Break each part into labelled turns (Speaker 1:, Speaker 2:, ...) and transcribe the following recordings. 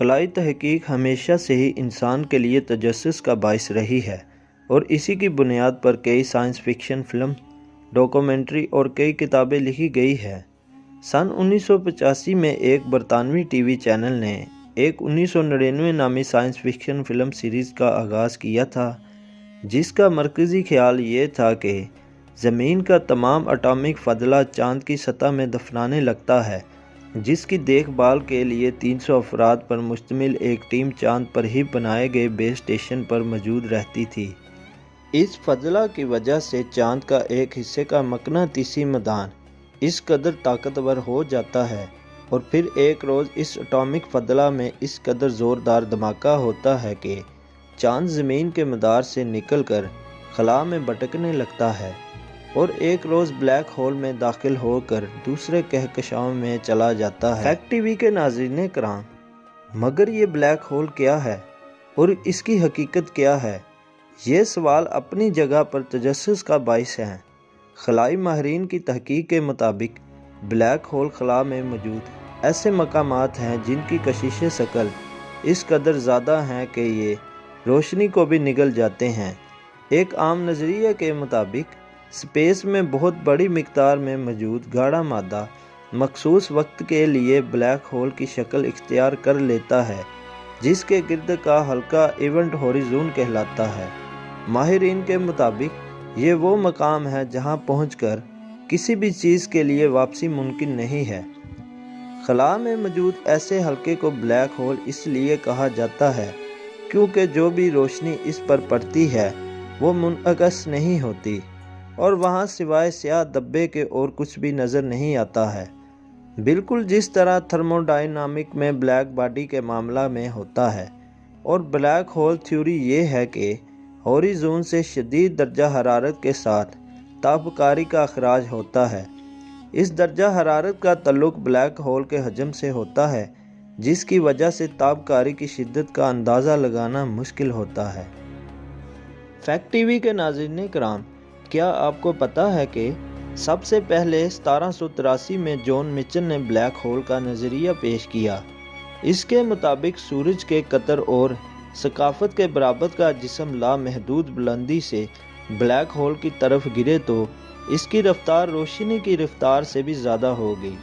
Speaker 1: خلائی تحقیق ہمیشہ سے ہی انسان کے لیے تجسس کا باعث رہی ہے اور اسی کی بنیاد پر کئی سائنس فکشن فلم، ڈاکومنٹری اور کئی کتابیں لکھی گئی ہے۔ سن 1985 میں ایک برطانوی ٹی وی چینل نے ایک 1999 نامی سائنس فکشن فلم سیریز کا آغاز کیا تھا، جس کا مرکزی خیال یہ تھا کہ زمین کا تمام اٹامک فضلہ چاند کی سطح میں دفنانے لگتا ہے، جس کی دیکھ بھال کے لیے 300 افراد پر مشتمل ایک ٹیم چاند پر ہی بنائے گئے بیس اسٹیشن پر موجود رہتی تھی۔ اس فضلہ کی وجہ سے چاند کا ایک حصے کا مقناطیسی میدان اس قدر طاقتور ہو جاتا ہے اور پھر ایک روز اس اٹامک فضلہ میں اس قدر زوردار دھماکہ ہوتا ہے کہ چاند زمین کے مدار سے نکل کر خلا میں بھٹکنے لگتا ہے اور ایک روز بلیک ہول میں داخل ہو کر دوسرے کہکشاؤں میں چلا جاتا ہے۔ فیکٹ ٹی وی کے ناظرین کرام، مگر یہ بلیک ہول کیا ہے اور اس کی حقیقت کیا ہے؟ یہ سوال اپنی جگہ پر تجسس کا باعث ہے۔ خلائی ماہرین کی تحقیق کے مطابق بلیک ہول خلا میں موجود ایسے مقامات ہیں جن کی کشش ثقل اس قدر زیادہ ہیں کہ یہ روشنی کو بھی نگل جاتے ہیں۔ ایک عام نظریے کے مطابق اسپیس میں بہت بڑی مقدار میں موجود گاڑھا مادہ مخصوص وقت کے لیے بلیک ہول کی شکل اختیار کر لیتا ہے، جس کے گرد کا حلقہ ایونٹ ہوریزون کہلاتا ہے۔ ماہرین کے مطابق یہ وہ مقام ہے جہاں پہنچ کر کسی بھی چیز کے لیے واپسی ممکن نہیں ہے۔ خلا میں موجود ایسے حلقے کو بلیک ہول اس لیے کہا جاتا ہے کیونکہ جو بھی روشنی اس پر پڑتی ہے وہ منعکس نہیں ہوتی اور وہاں سوائے سیاہ دھبے کے اور کچھ بھی نظر نہیں آتا ہے، بالکل جس طرح تھرمو ڈائنامک میں بلیک باڈی کے معاملہ میں ہوتا ہے۔ اور بلیک ہول تھیوری یہ ہے کہ ہوریزون سے شدید درجہ حرارت کے ساتھ تابکاری کا اخراج ہوتا ہے۔ اس درجہ حرارت کا تعلق بلیک ہول کے حجم سے ہوتا ہے، جس کی وجہ سے تابکاری کی شدت کا اندازہ لگانا مشکل ہوتا ہے۔ فیکٹ ٹی وی کے ناظرین کرام، کیا آپ کو پتہ ہے کہ سب سے پہلے 1783 میں جان مچل نے بلیک ہول کا نظریہ پیش کیا؟ اس کے مطابق سورج کے قطر اور ثقافت کے برابر کا جسم لامحدود بلندی سے بلیک ہول کی طرف گرے تو اس کی رفتار روشنی کی رفتار سے بھی زیادہ ہوگی۔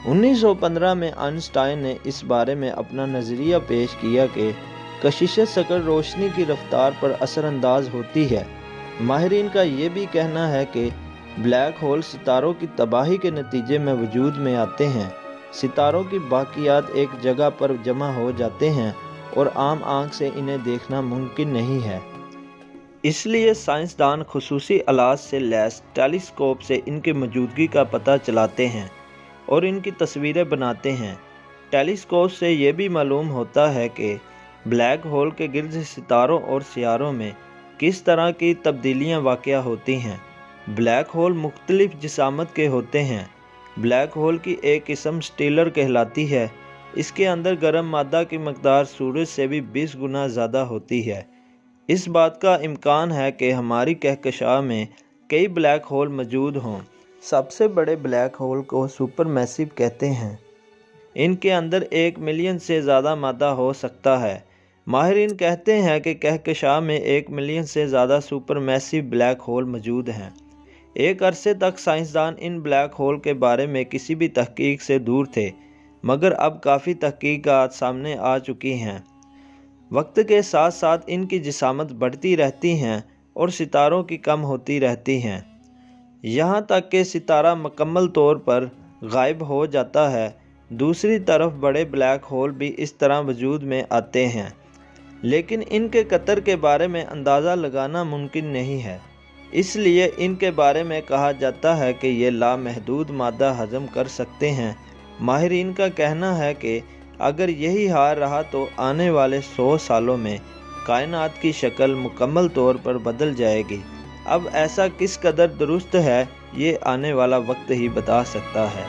Speaker 1: 1915 میں آئنسٹائن نے اس بارے میں اپنا نظریہ پیش کیا کہ کشش ثقل روشنی کی رفتار پر اثر انداز ہوتی ہے۔ ماہرین کا یہ بھی کہنا ہے کہ بلیک ہول ستاروں کی تباہی کے نتیجے میں وجود میں آتے ہیں۔ ستاروں کی باقیات ایک جگہ پر جمع ہو جاتے ہیں اور عام آنکھ سے انہیں دیکھنا ممکن نہیں ہے۔ اس لیے سائنسدان خصوصی آلات سے لیس ٹیلیسکوپ سے ان کی موجودگی کا پتہ چلاتے ہیں اور ان کی تصویریں بناتے ہیں۔ ٹیلیسکوپ سے یہ بھی معلوم ہوتا ہے کہ بلیک ہول کے گرد ستاروں اور سیاروں میں کس طرح کی تبدیلیاں واقع ہوتی ہیں۔ بلیک ہول مختلف جسامت کے ہوتے ہیں۔ بلیک ہول کی ایک قسم سٹیلر کہلاتی ہے۔ اس کے اندر گرم مادہ کی مقدار سورج سے بھی 20 گنا زیادہ ہوتی ہے۔ اس بات کا امکان ہے کہ ہماری کہکشاں میں کئی بلیک ہول موجود ہوں۔ سب سے بڑے بلیک ہول کو سپر میسو کہتے ہیں۔ ان کے اندر 1 ملین سے زیادہ مادہ ہو سکتا ہے۔ ماہرین کہتے ہیں کہ کہکشاں میں 1 ملین سے زیادہ سپر میسو بلیک ہول موجود ہیں۔ ایک عرصے تک سائنسدان ان بلیک ہول کے بارے میں کسی بھی تحقیق سے دور تھے، مگر اب کافی تحقیقات سامنے آ چکی ہیں۔ وقت کے ساتھ ساتھ ان کی جسامت بڑھتی رہتی ہیں اور ستاروں کی کم ہوتی رہتی ہیں، یہاں تک کہ ستارہ مکمل طور پر غائب ہو جاتا ہے۔ دوسری طرف بڑے بلیک ہول بھی اس طرح وجود میں آتے ہیں، لیکن ان کے قطر کے بارے میں اندازہ لگانا ممکن نہیں ہے۔ اس لیے ان کے بارے میں کہا جاتا ہے کہ یہ لامحدود مادہ ہضم کر سکتے ہیں۔ ماہرین کا کہنا ہے کہ اگر یہی حال رہا تو آنے والے 100 سالوں میں کائنات کی شکل مکمل طور پر بدل جائے گی۔ اب ایسا کس قدر درست ہے، یہ آنے والا وقت ہی بتا سکتا ہے۔